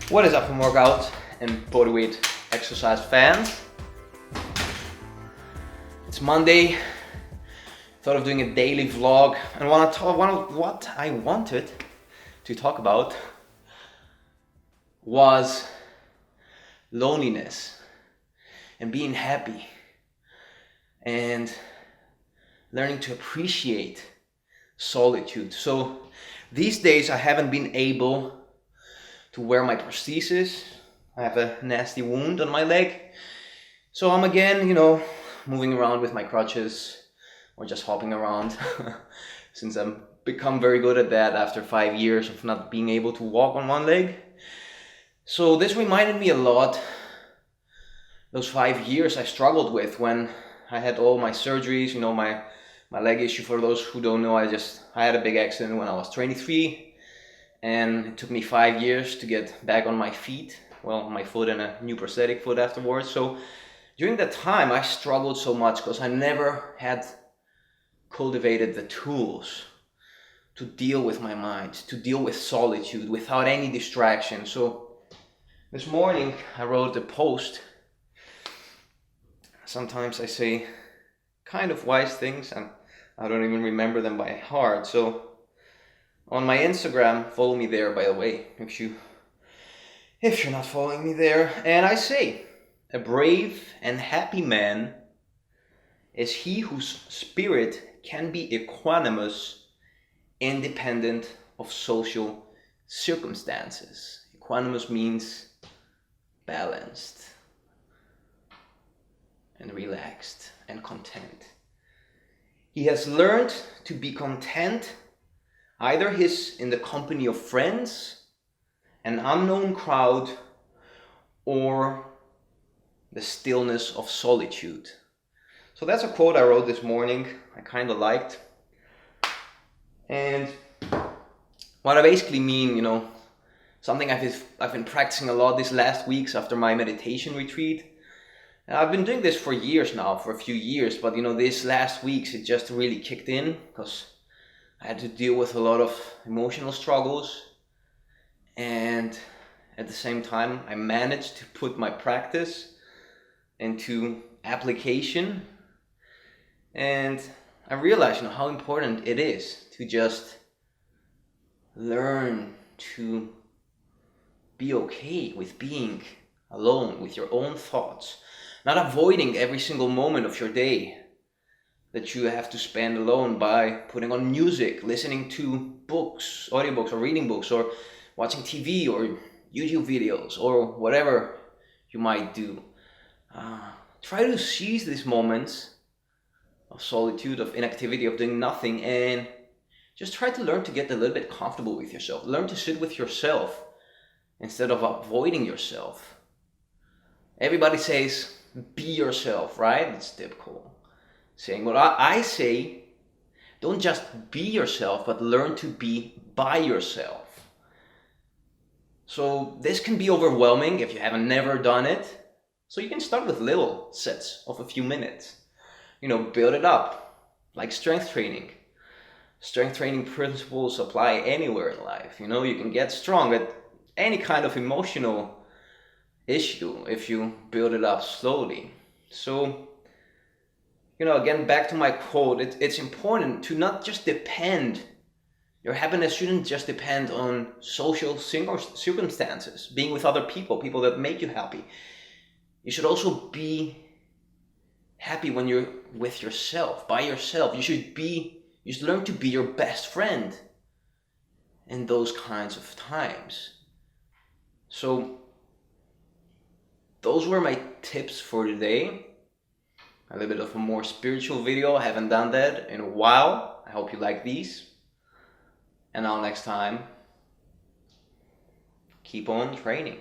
What is up from workout and bodyweight exercise fans? It's Monday. Thought of doing a daily vlog, and what I wanted to talk about was loneliness and being happy and learning to appreciate solitude. So these days I haven't been able to wear my prosthesis. I have a nasty wound on my leg. So I'm again, moving around with my crutches or just hopping around since I've become very good at that after 5 years of not being able to walk on one leg. So this reminded me a lot those 5 years I struggled with when I had all my surgeries, my leg issue. For those who don't know, I had a big accident when I was 23. And it took me 5 years to get back on my feet. Well, my foot and a new prosthetic foot afterwards. So during that time, I struggled so much because I never had cultivated the tools to deal with my mind, to deal with solitude without any distraction. So this morning, I wrote a post. Sometimes I say kind of wise things and I don't even remember them by heart. So on my Instagram, follow me there, by the way, if you're not following me there. And I say, a brave and happy man is he whose spirit can be equanimous, independent of social circumstances. Equanimous means balanced and relaxed and content. He has learned to be content either in the company of friends, an unknown crowd, or the stillness of solitude. So that's a quote I wrote this morning. I kind of liked. And what I basically mean, something I've been practicing a lot these last weeks after my meditation retreat. And I've been doing this for years now, for a few years, but these last weeks it just really kicked in because I had to deal with a lot of emotional struggles, and at the same time I managed to put my practice into application, and I realized how important it is to just learn to be okay with being alone with your own thoughts, not avoiding every single moment of your day that you have to spend alone by putting on music, listening to books, audiobooks, or reading books, or watching TV or YouTube videos, or whatever you might do. Try to seize these moments of solitude, of inactivity, of doing nothing, and just try to learn to get a little bit comfortable with yourself. Learn to sit with yourself instead of avoiding yourself. Everybody says, be yourself, right? It's typical saying. What I say, don't just be yourself, but learn to be by yourself. So this can be overwhelming if you haven't never done it. So you can start with little sets of a few minutes. Build it up, like strength training. Strength training principles apply anywhere in life. You can get strong at any kind of emotional issue if you build it up slowly. So again, back to my quote, it's important to not just depend. Your happiness shouldn't just depend on social circumstances, being with other people that make you happy. You should also be happy when you're with yourself, by yourself. You should learn to be your best friend in those kinds of times. So those were my tips for today. A little bit of a more spiritual video. I haven't done that in a while. I hope you like these. And until next time, keep on training.